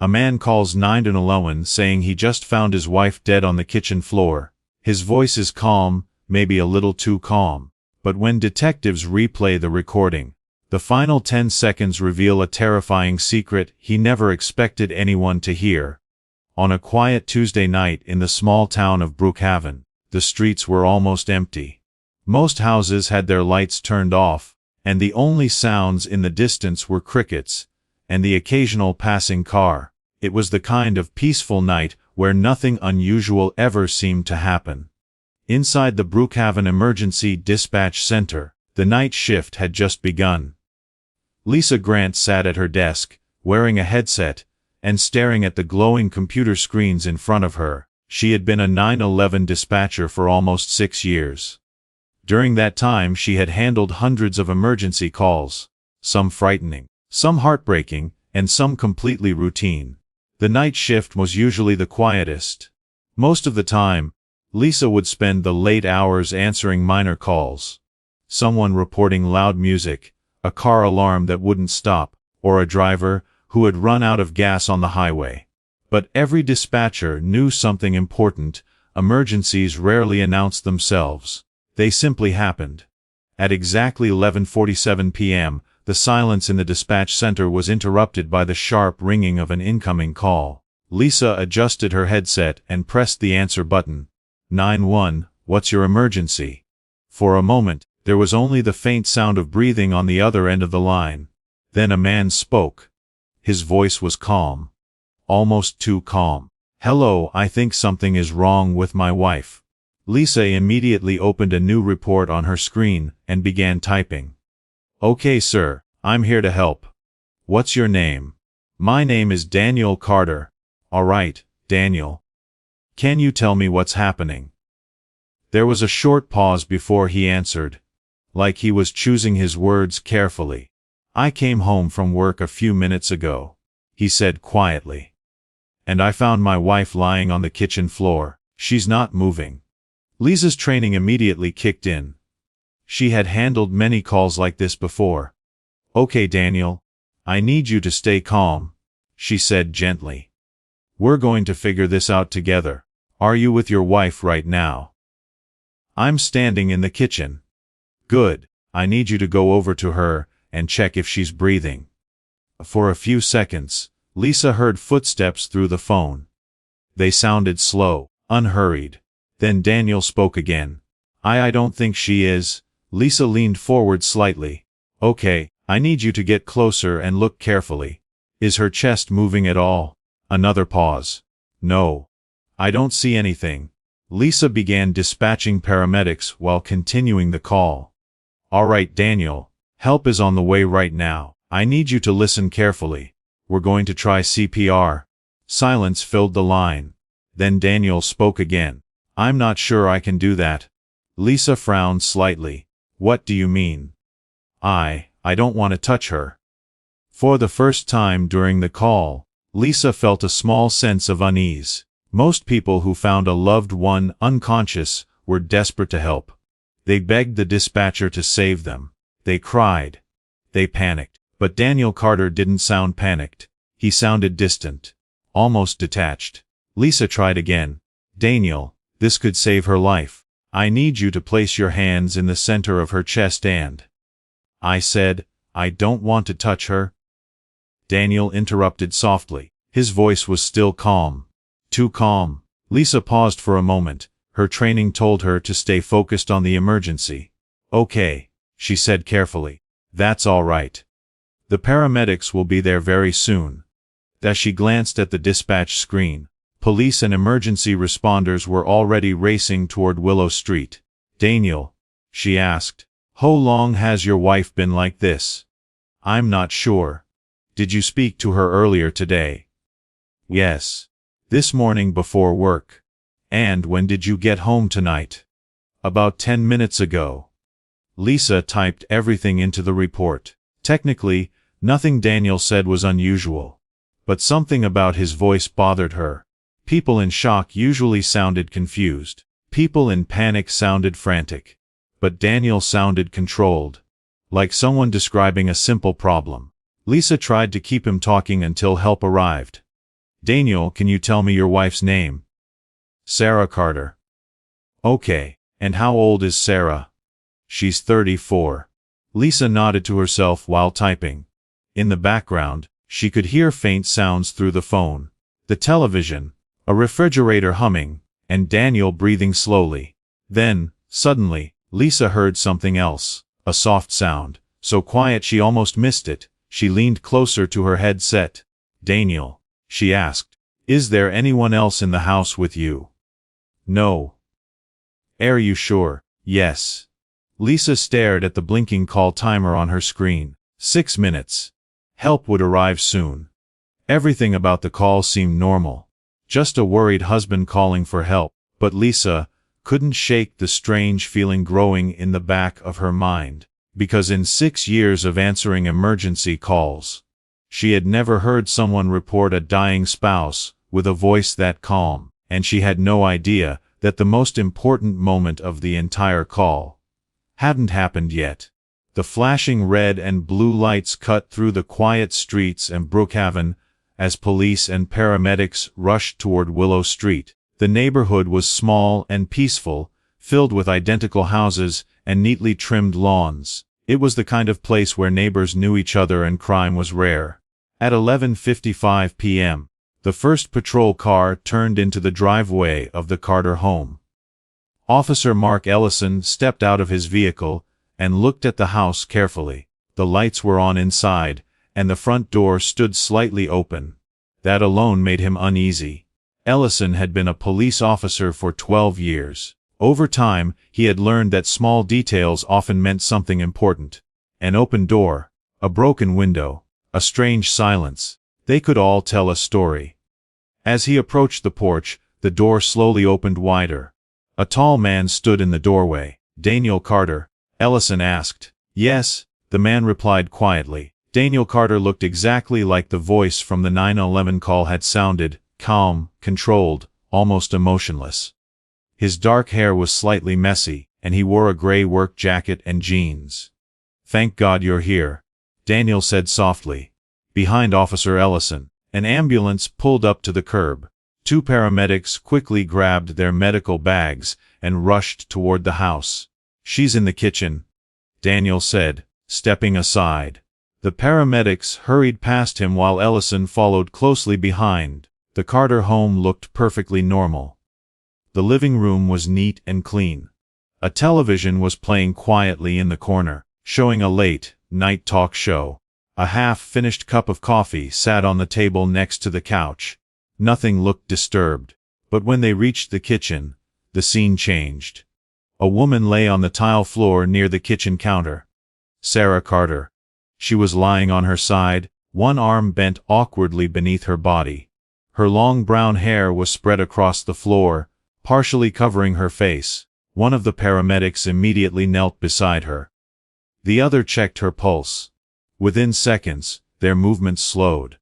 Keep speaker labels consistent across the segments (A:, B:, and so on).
A: A man calls 911 saying he just found his wife dead on the kitchen floor. His voice is calm, maybe a little too calm. But when detectives replay the recording, the final 10 seconds reveal a terrifying secret he never expected anyone to hear. On a quiet Tuesday night in the small town of Brookhaven, the streets were almost empty. Most houses had their lights turned off, and the only sounds in the distance were crickets and the occasional passing car. It was the kind of peaceful night where nothing unusual ever seemed to happen. Inside the Brookhaven Emergency Dispatch Center, the night shift had just begun. Lisa Grant sat at her desk, wearing a headset, and staring at the glowing computer screens in front of her. She had been a 911 dispatcher for almost 6 years. During that time she had handled hundreds of emergency calls, some frightening, some heartbreaking, and some completely routine. The night shift was usually the quietest. Most of the time, Lisa would spend the late hours answering minor calls. Someone reporting loud music, a car alarm that wouldn't stop, or a driver who had run out of gas on the highway. But every dispatcher knew something important. Emergencies rarely announced themselves. They simply happened. At exactly 11:47 p.m., the silence in the dispatch center was interrupted by the sharp ringing of an incoming call. Lisa adjusted her headset and pressed the answer button. 911, what's your emergency? For a moment, there was only the faint sound of breathing on the other end of the line. Then a man spoke. His voice was calm. Almost too calm. Hello, I think something is wrong with my wife. Lisa immediately opened a new report on her screen and began typing. Okay, sir, I'm here to help. What's your name? My name is Daniel Carter. All right, Daniel. Can you tell me what's happening? There was a short pause before he answered, like he was choosing his words carefully. I came home from work a few minutes ago, he said quietly. And I found my wife lying on the kitchen floor. She's not moving. Lisa's training immediately kicked in. She had handled many calls like this before. Okay, Daniel, I need you to stay calm, she said gently. We're going to figure this out together. Are you with your wife right now? I'm standing in the kitchen. Good. I need you to go over to her and check if she's breathing. For a few seconds, Lisa heard footsteps through the phone. They sounded slow, unhurried. Then Daniel spoke again. I don't think she is. Lisa leaned forward slightly. Okay, I need you to get closer and look carefully. Is her chest moving at all? Another pause. No. I don't see anything. Lisa began dispatching paramedics while continuing the call. All right, Daniel. Help is on the way right now. I need you to listen carefully. We're going to try CPR. Silence filled the line. Then Daniel spoke again. I'm not sure I can do that. Lisa frowned slightly. What do you mean? I don't want to touch her. For the first time during the call, Lisa felt a small sense of unease. Most people who found a loved one unconscious were desperate to help. They begged the dispatcher to save them. They cried. They panicked. But Daniel Carter didn't sound panicked. He sounded distant, almost detached. Lisa tried again. Daniel, this could save her life. I need you to place your hands in the center of her chest and... I said, I don't want to touch her. Daniel interrupted softly. His voice was still calm. Too calm. Lisa paused for a moment. Her training told her to stay focused on the emergency. Okay, she said carefully. That's all right. The paramedics will be there very soon. As she glanced at the dispatch screen, police and emergency responders were already racing toward Willow Street. Daniel, she asked, how long has your wife been like this? I'm not sure. Did you speak to her earlier today? Yes. This morning before work. And when did you get home tonight? About 10 minutes ago. Lisa typed everything into the report. Technically, nothing Daniel said was unusual. But something about his voice bothered her. People in shock usually sounded confused. People in panic sounded frantic. But Daniel sounded controlled. Like someone describing a simple problem. Lisa tried to keep him talking until help arrived. Daniel, can you tell me your wife's name? Sarah Carter. Okay, and how old is Sarah? She's 34. Lisa nodded to herself while typing. In the background, she could hear faint sounds through the phone. The television, a refrigerator humming, and Daniel breathing slowly. Then, suddenly, Lisa heard something else, a soft sound, so quiet she almost missed it. She leaned closer to her headset. Daniel, she asked, is there anyone else in the house with you? No. Are you sure? Yes. Lisa stared at the blinking call timer on her screen. 6 minutes. Help would arrive soon. Everything about the call seemed normal. Just a worried husband calling for help, but Lisa couldn't shake the strange feeling growing in the back of her mind, because in 6 years of answering emergency calls, she had never heard someone report a dying spouse with a voice that calm, and she had no idea that the most important moment of the entire call hadn't happened yet. The flashing red and blue lights cut through the quiet streets in Brookhaven as police and paramedics rushed toward Willow Street. The neighborhood was small and peaceful, filled with identical houses and neatly trimmed lawns. It was the kind of place where neighbors knew each other and crime was rare. At 11:55 p.m., the first patrol car turned into the driveway of the Carter home. Officer Mark Ellison stepped out of his vehicle and looked at the house carefully. The lights were on inside, and the front door stood slightly open. That alone made him uneasy. Ellison had been a police officer for 12 years. Over time, he had learned that small details often meant something important. An open door, a broken window, a strange silence. They could all tell a story. As he approached the porch, the door slowly opened wider. A tall man stood in the doorway. Daniel Carter? Ellison asked. Yes, the man replied quietly. Daniel Carter looked exactly like the voice from the 911 call had sounded, calm, controlled, almost emotionless. His dark hair was slightly messy, and he wore a gray work jacket and jeans. Thank God you're here, Daniel said softly. Behind Officer Ellison, an ambulance pulled up to the curb. 2 paramedics quickly grabbed their medical bags and rushed toward the house. She's in the kitchen, Daniel said, stepping aside. The paramedics hurried past him while Ellison followed closely behind. The Carter home looked perfectly normal. The living room was neat and clean. A television was playing quietly in the corner, showing a late-night talk show. A half-finished cup of coffee sat on the table next to the couch. Nothing looked disturbed. But when they reached the kitchen, the scene changed. A woman lay on the tile floor near the kitchen counter. Sarah Carter. She was lying on her side, one arm bent awkwardly beneath her body. Her long brown hair was spread across the floor, partially covering her face. One of the paramedics immediately knelt beside her. The other checked her pulse. Within seconds, their movements slowed.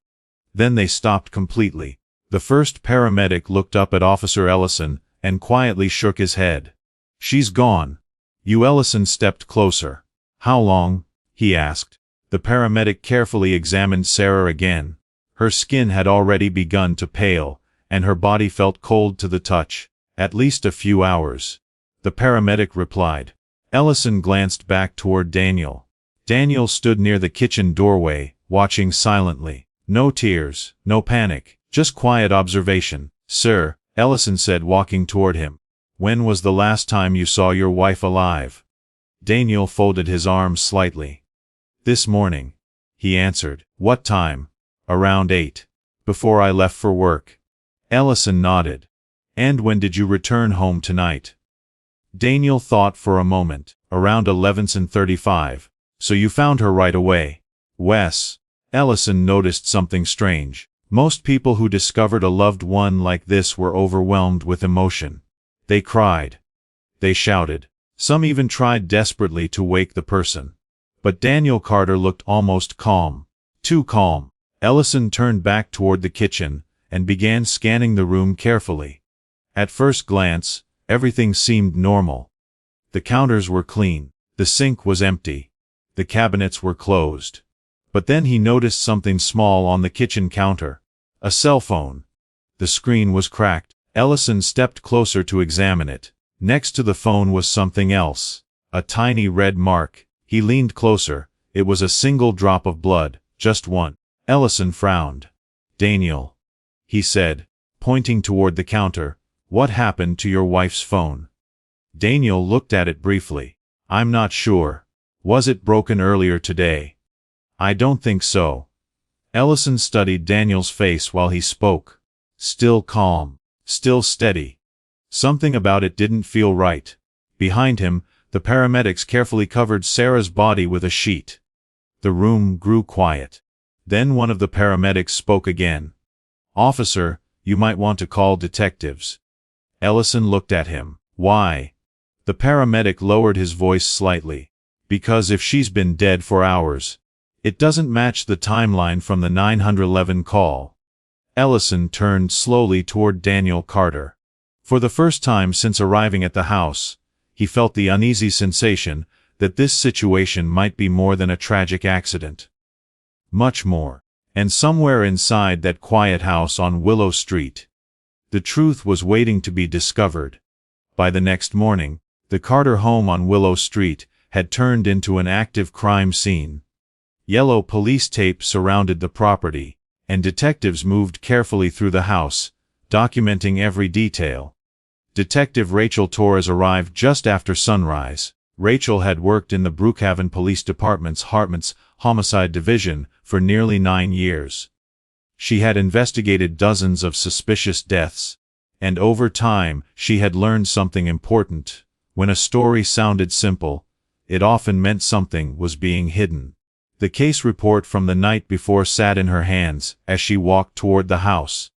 A: Then they stopped completely. The first paramedic looked up at Officer Ellison and quietly shook his head. She's gone. Ellison stepped closer. How long? He asked. The paramedic carefully examined Sarah again. Her skin had already begun to pale, and her body felt cold to the touch. At least a few hours. The paramedic replied. Ellison glanced back toward Daniel. Daniel stood near the kitchen doorway, watching silently. No tears, no panic, just quiet observation. Sir, Ellison said, walking toward him. When was the last time you saw your wife alive? Daniel folded his arms slightly. This morning, he answered. What time? Around 8. Before I left for work. Ellison nodded. And when did you return home tonight? Daniel thought for a moment. Around 11:35. So you found her right away. Wes. Ellison noticed something strange. Most people who discovered a loved one like this were overwhelmed with emotion. They cried. They shouted. Some even tried desperately to wake the person. But Daniel Carter looked almost calm. Too calm. Ellison turned back toward the kitchen and began scanning the room carefully. At first glance, everything seemed normal. The counters were clean. The sink was empty. The cabinets were closed. But then he noticed something small on the kitchen counter. A cell phone. The screen was cracked. Ellison stepped closer to examine it. Next to the phone was something else. A tiny red mark. He leaned closer. It was a single drop of blood, just one. Ellison frowned. "Daniel," he said, pointing toward the counter, "what happened to your wife's phone?" Daniel looked at it briefly. "I'm not sure. Was it broken earlier today?" "I don't think so." Ellison studied Daniel's face while he spoke. Still calm. Still steady. Something about it didn't feel right. Behind him, the paramedics carefully covered Sarah's body with a sheet. The room grew quiet. Then one of the paramedics spoke again. "Officer, you might want to call detectives." Ellison looked at him. "Why?" The paramedic lowered his voice slightly. "Because if she's been dead for hours, it doesn't match the timeline from the 911 call." Ellison turned slowly toward Daniel Carter. For the first time since arriving at the house, he felt the uneasy sensation that this situation might be more than a tragic accident. Much more. And somewhere inside that quiet house on Willow Street, the truth was waiting to be discovered. By the next morning, the Carter home on Willow Street had turned into an active crime scene. Yellow police tape surrounded the property, and detectives moved carefully through the house, documenting every detail. Detective Rachel Torres arrived just after sunrise. Rachel had worked in the Brookhaven Police Department's Hartman's Homicide Division for nearly 9 years. She had investigated dozens of suspicious deaths, and over time she had learned something important. When a story sounded simple, it often meant something was being hidden. The case report from the night before sat in her hands as she walked toward the house.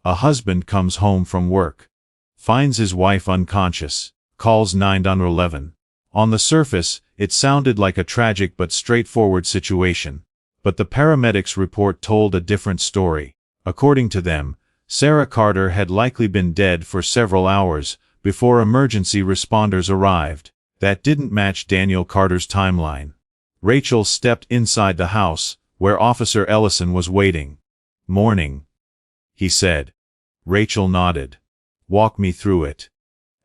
A: A husband comes home from work, finds his wife unconscious, calls 911. On the surface, it sounded like a tragic but straightforward situation. But the paramedics' report told a different story. According to them, Sarah Carter had likely been dead for several hours before emergency responders arrived. That didn't match Daniel Carter's timeline. Rachel stepped inside the house, where Officer Ellison was waiting. "Morning," he said. Rachel nodded. "Walk me through it."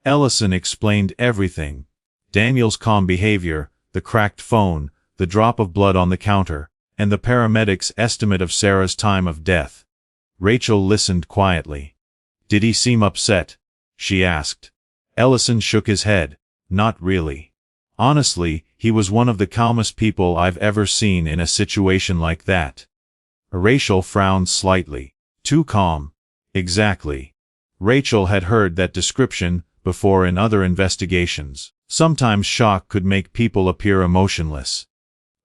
A: Ellison explained everything. Daniel's calm behavior, the cracked phone, the drop of blood on the counter, and the paramedics' estimate of Sarah's time of death. Rachel listened quietly. "Did he seem upset?" she asked. Ellison shook his head. "Not really. Honestly, he was one of the calmest people I've ever seen in a situation like that." Rachel frowned slightly. "Too calm." "Exactly." Rachel had heard that description before in other investigations. Sometimes shock could make people appear emotionless.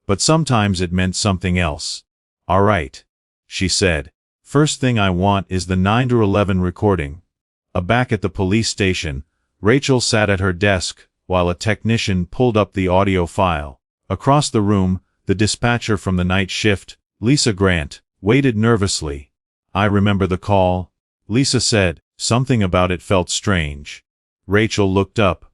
A: But sometimes it meant something else. "All right," she said. "First thing I want is the 911 recording." Back at the police station, Rachel sat at her desk while a technician pulled up the audio file. Across the room, the dispatcher from the night shift, Lisa Grant, waited nervously. "I remember the call," Lisa said. "Something about it felt strange." Rachel looked up.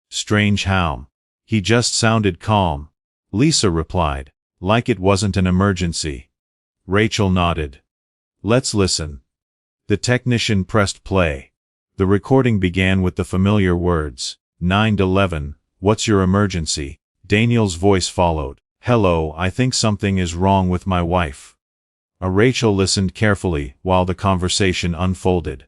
A: "Strange how?" "He just sounded calm," Lisa replied. "Like it wasn't an emergency." Rachel nodded. "Let's listen." The technician pressed play. The recording began with the familiar words. 911, what's your emergency? Daniel's voice followed. "Hello, I think something is wrong with my wife." Rachel listened carefully while the conversation unfolded.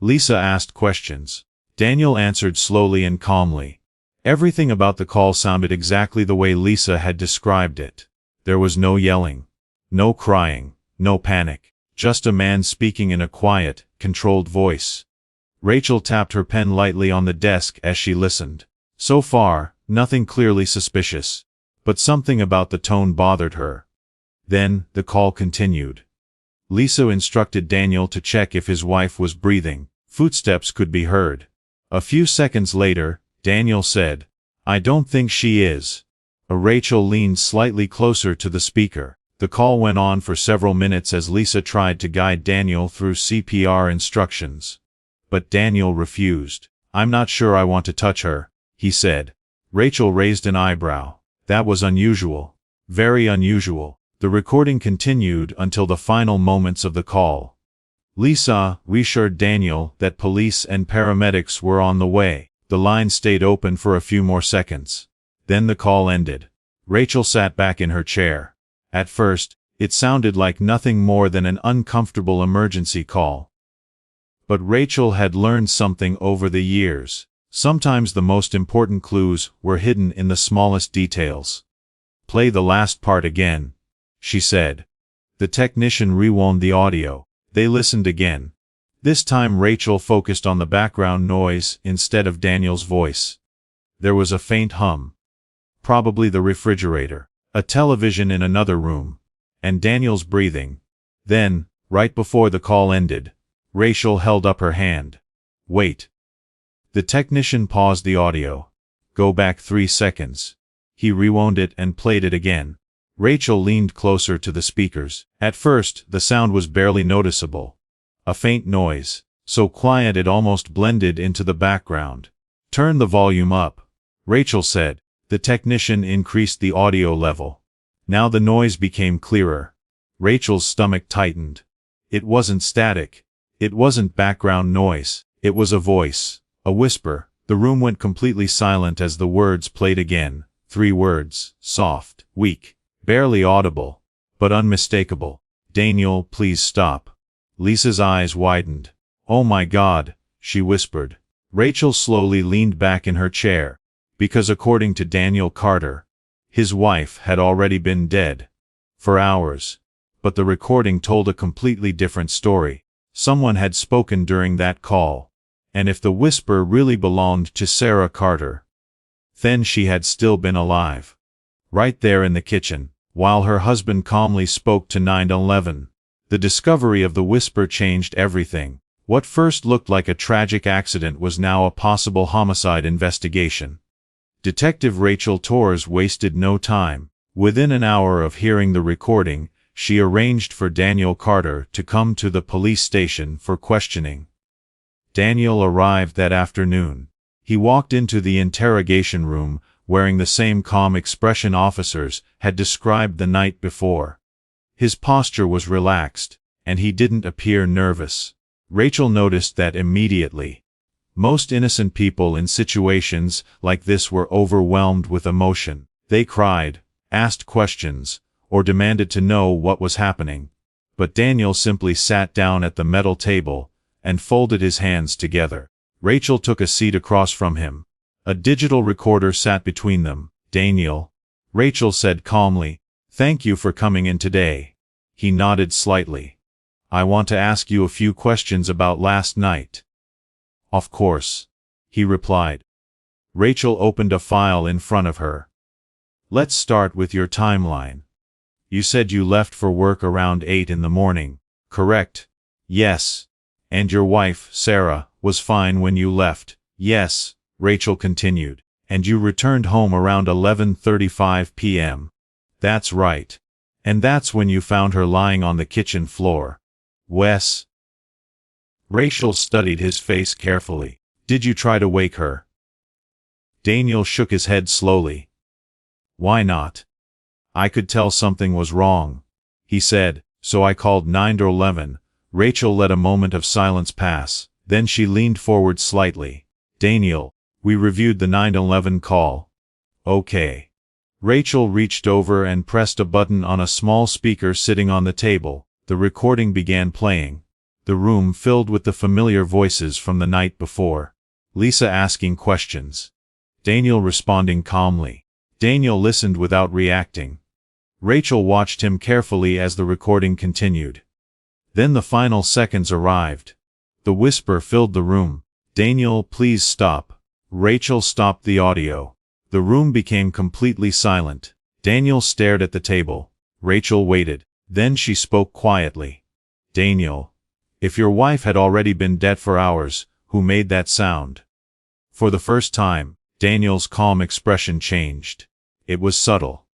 A: Lisa asked questions. Daniel answered slowly and calmly. Everything about the call sounded exactly the way Lisa had described it. There was no yelling, no crying, no panic, just a man speaking in a quiet, controlled voice. Rachel tapped her pen lightly on the desk as she listened. So far, nothing clearly suspicious, but something about the tone bothered her. Then, the call continued. Lisa instructed Daniel to check if his wife was breathing. Footsteps could be heard. A few seconds later, Daniel said, "I don't think she is." Rachel leaned slightly closer to the speaker. The call went on for several minutes as Lisa tried to guide Daniel through CPR instructions. But Daniel refused. "I'm not sure I want to touch her," he said. Rachel raised an eyebrow. That was unusual. Very unusual. The recording continued until the final moments of the call. Lisa reassured Daniel that police and paramedics were on the way. The line stayed open for a few more seconds. Then the call ended. Rachel sat back in her chair. At first, it sounded like nothing more than an uncomfortable emergency call. But Rachel had learned something over the years. Sometimes the most important clues were hidden in the smallest details. "Play the last part again," she said. The technician rewound the audio. They listened again. This time Rachel focused on the background noise instead of Daniel's voice. There was a faint hum. Probably the refrigerator, a television in another room, and Daniel's breathing. Then, right before the call ended, Rachel held up her hand. "Wait." The technician paused the audio. "Go back 3 seconds." He rewound it and played it again. Rachel leaned closer to the speakers. At first, the sound was barely noticeable. A faint noise, so quiet it almost blended into the background. "Turn the volume up," Rachel said. The technician increased the audio level. Now the noise became clearer. Rachel's stomach tightened. It wasn't static. It wasn't background noise. It was a voice, a whisper. The room went completely silent as the words played again. 3 words, soft, weak, barely audible, but unmistakable. "Daniel, please stop." Lisa's eyes widened. "Oh my God," she whispered. Rachel slowly leaned back in her chair, because according to Daniel Carter, his wife had already been dead for hours. But the recording told a completely different story. Someone had spoken during that call, and if the whisper really belonged to Sarah Carter, then she had still been alive. Right there in the kitchen, while her husband calmly spoke to 911. The discovery of the whisper changed everything. What first looked like a tragic accident was now a possible homicide investigation. Detective Rachel Torres wasted no time. Within an hour of hearing the recording, she arranged for Daniel Carter to come to the police station for questioning. Daniel arrived that afternoon. He walked into the interrogation room, wearing the same calm expression officers had described the night before. His posture was relaxed, and he didn't appear nervous. Rachel noticed that immediately. Most innocent people in situations like this were overwhelmed with emotion. They cried, asked questions, or demanded to know what was happening. But Daniel simply sat down at the metal table and folded his hands together. Rachel took a seat across from him. A digital recorder sat between them. "Daniel," Rachel said calmly, "thank you for coming in today." He nodded slightly. "I want to ask you a few questions about last night." "Of course," he replied. Rachel opened a file in front of her. "Let's start with your timeline. You said you left for work around 8 in the morning, correct?" "Yes." "And your wife, Sarah, was fine when you left?" "Yes," Rachel continued. "And you returned home around 11:35 p.m. "That's right. And that's when you found her lying on the kitchen floor." "Wes?" Rachel studied his face carefully. "Did you try to wake her?" Daniel shook his head slowly. "Why not?" "I could tell something was wrong," he said, "so I called 911. Rachel let a moment of silence pass. Then she leaned forward slightly. "Daniel, we reviewed the 911 call." "Okay." Rachel reached over and pressed a button on a small speaker sitting on the table. The recording began playing. The room filled with the familiar voices from the night before. Lisa asking questions. Daniel responding calmly. Daniel listened without reacting. Rachel watched him carefully as the recording continued. Then the final seconds arrived. The whisper filled the room. "Daniel, please stop." Rachel stopped the audio. The room became completely silent. Daniel stared at the table. Rachel waited. Then she spoke quietly. "Daniel, if your wife had already been dead for hours, who made that sound?" For the first time, Daniel's calm expression changed. It was subtle.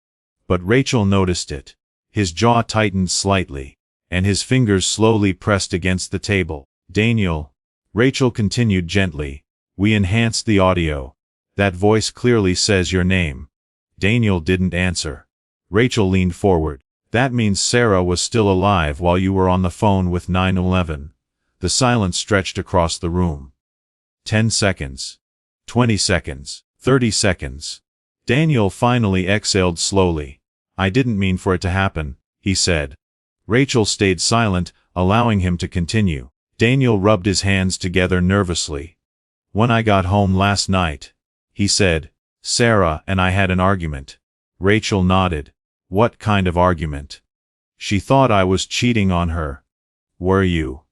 A: But Rachel noticed it. His jaw tightened slightly, and his fingers slowly pressed against the table. "Daniel," Rachel continued gently, "we enhanced the audio. That voice clearly says your name." Daniel didn't answer. Rachel leaned forward. "That means Sarah was still alive while you were on the phone with 911. The silence stretched across the room. 10 seconds. 20 seconds. 30 seconds. Daniel finally exhaled slowly. "I didn't mean for it to happen," he said. Rachel stayed silent, allowing him to continue. Daniel rubbed his hands together nervously. "When I got home last night," he said, "Sarah and I had an argument." Rachel nodded. "What kind of argument?" "She thought I was cheating on her." "Were you?"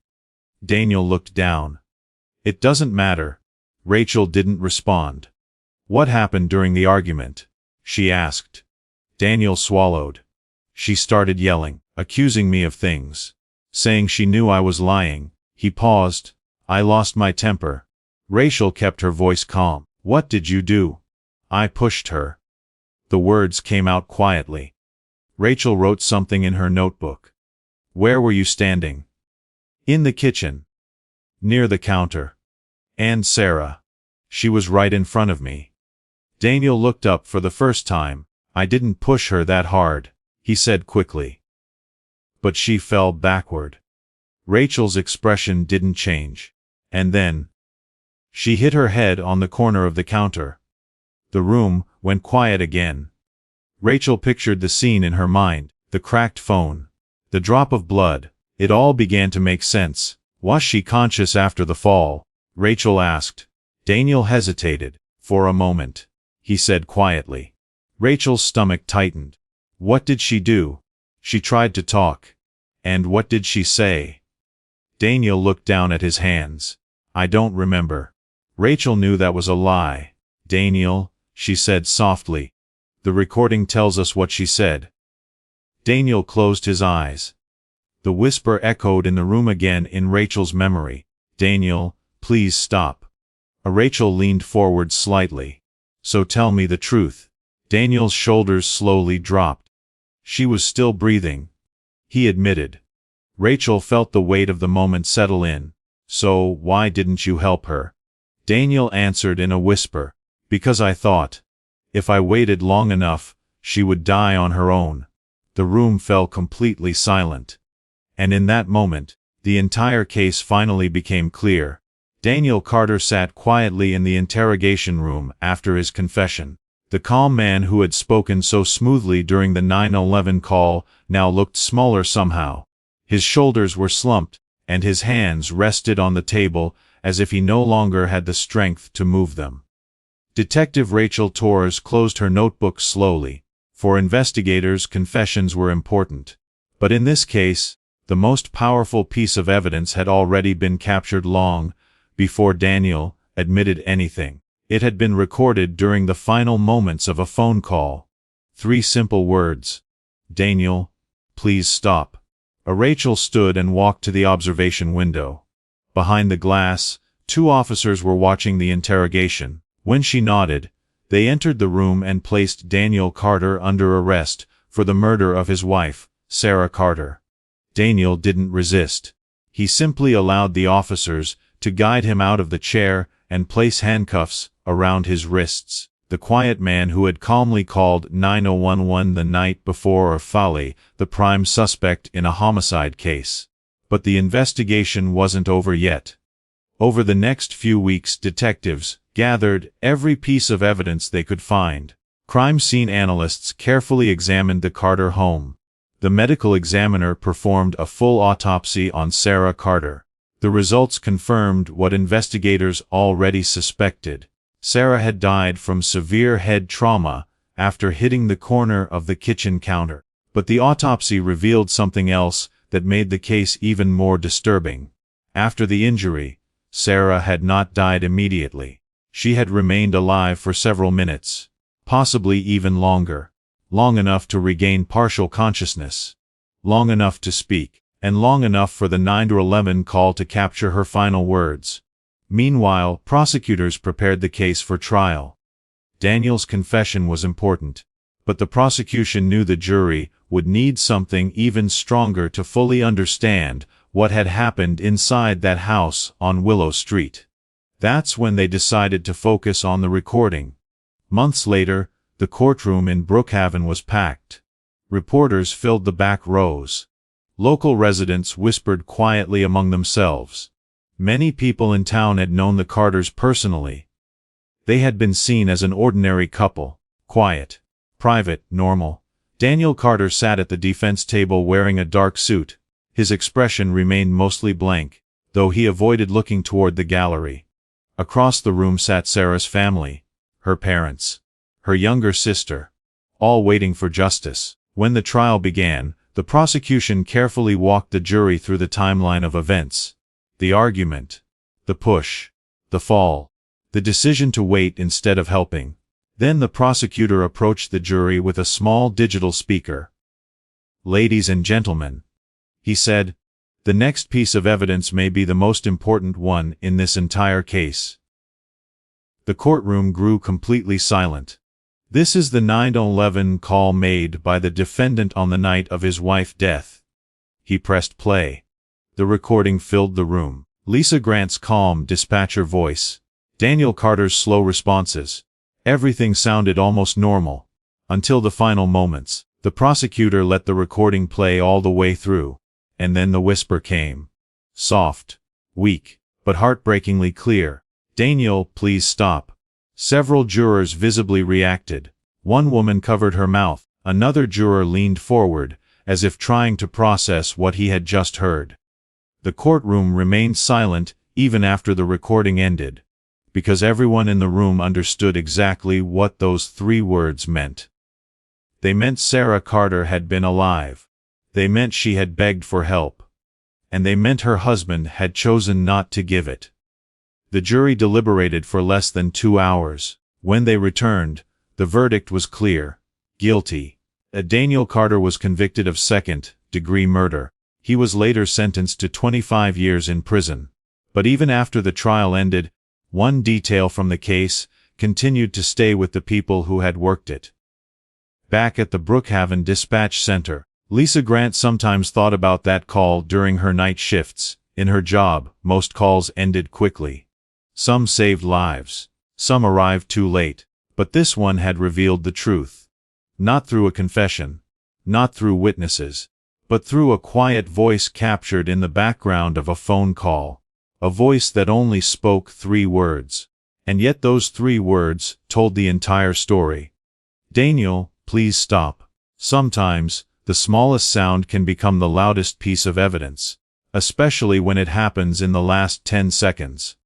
A: Daniel looked down. "It doesn't matter." Rachel didn't respond. "What happened during the argument?" she asked. Daniel swallowed. "She started yelling, accusing me of things, saying she knew I was lying." He paused. "I lost my temper." Rachel kept her voice calm. "What did you do?" "I pushed her." The words came out quietly. Rachel wrote something in her notebook. "Where were you standing?" "In the kitchen. Near the counter." "And Sarah?" "She was right in front of me." Daniel looked up for the first time. "I didn't push her that hard," he said quickly. "But she fell backward." Rachel's expression didn't change. "And then?" "She hit her head on the corner of the counter." The room went quiet again. Rachel pictured the scene in her mind, the cracked phone, the drop of blood. It all began to make sense. "Was she conscious after the fall?" Rachel asked. Daniel hesitated. "For a moment," he said quietly. Rachel's stomach tightened. "What did she do?" "She tried to talk." "And what did she say?" Daniel looked down at his hands. "I don't remember." Rachel knew that was a lie. "Daniel," she said softly, "the recording tells us what she said." Daniel closed his eyes. The whisper echoed in the room again in Rachel's memory. "Daniel, please stop." Rachel leaned forward slightly. "So tell me the truth." Daniel's shoulders slowly dropped. She was still breathing, he admitted. Rachel felt the weight of the moment settle in. "So why didn't you help her?" Daniel answered in a whisper. "Because I thought, if I waited long enough, she would die on her own." The room fell completely silent. And in that moment, the entire case finally became clear. Daniel Carter sat quietly in the interrogation room after his confession. The calm man who had spoken so smoothly during the 9/11 call now looked smaller somehow. His shoulders were slumped, and his hands rested on the table as if he no longer had the strength to move them. Detective Rachel Torres closed her notebook slowly. For investigators, confessions were important. But in this case, the most powerful piece of evidence had already been captured long before Daniel admitted anything. It had been recorded during the final moments of a phone call. 3 simple words. "Daniel, please stop." Rachel stood and walked to the observation window. Behind the glass, 2 officers were watching the interrogation. When she nodded, they entered the room and placed Daniel Carter under arrest for the murder of his wife, Sarah Carter. Daniel didn't resist. He simply allowed the officers to guide him out of the chair and place handcuffs around his wrists. The quiet man who had calmly called 911 the night before, Fali, the prime suspect in a homicide case. But the investigation wasn't over yet. Over the next few weeks, detectives gathered every piece of evidence they could find. Crime scene analysts carefully examined the Carter home. The medical examiner performed a full autopsy on Sarah Carter. The results confirmed what investigators already suspected. Sarah had died from severe head trauma after hitting the corner of the kitchen counter. But the autopsy revealed something else that made the case even more disturbing. After the injury, Sarah had not died immediately. She had remained alive for several minutes, possibly even longer. Long enough to regain partial consciousness, long enough to speak, and long enough for the 911 call to capture her final words. Meanwhile, prosecutors prepared the case for trial. Daniel's confession was important, but the prosecution knew the jury would need something even stronger to fully understand what had happened inside that house on Willow Street. That's when they decided to focus on the recording. Months later, the courtroom in Brookhaven was packed. Reporters filled the back rows. Local residents whispered quietly among themselves. Many people in town had known the Carters personally. They had been seen as an ordinary couple, quiet, private, normal. Daniel Carter sat at the defense table wearing a dark suit. His expression remained mostly blank, though he avoided looking toward the gallery. Across the room sat Sarah's family, her parents, her younger sister, all waiting for justice. When the trial began, the prosecution carefully walked the jury through the timeline of events. The argument, the push, the fall, the decision to wait instead of helping. Then the prosecutor approached the jury with a small digital speaker. "Ladies and gentlemen," he said, "the next piece of evidence may be the most important one in this entire case." The courtroom grew completely silent. "This is the 911 call made by the defendant on the night of his wife's death." He pressed play. The recording filled the room. Lisa Grant's calm dispatcher voice. Daniel Carter's slow responses. Everything sounded almost normal. Until the final moments. The prosecutor let the recording play all the way through. And then the whisper came. Soft, weak, but heartbreakingly clear. "Daniel, please stop." Several jurors visibly reacted. One woman covered her mouth. Another juror leaned forward, as if trying to process what he had just heard. The courtroom remained silent even after the recording ended, because everyone in the room understood exactly what those 3 words meant. They meant Sarah Carter had been alive. They meant she had begged for help. And they meant her husband had chosen not to give it. The jury deliberated for less than 2 hours. When they returned, the verdict was clear. Guilty. Daniel Carter was convicted of second-degree murder. He was later sentenced to 25 years in prison. But even after the trial ended, one detail from the case continued to stay with the people who had worked it. Back at the Brookhaven Dispatch Center, Lisa Grant sometimes thought about that call during her night shifts. In her job, most calls ended quickly. Some saved lives. Some arrived too late. But this one had revealed the truth. Not through a confession. Not through witnesses. But through a quiet voice captured in the background of a phone call. A voice that only spoke 3 words. And yet those 3 words told the entire story. "Daniel, please stop." Sometimes, the smallest sound can become the loudest piece of evidence, especially when it happens in the last 10 seconds.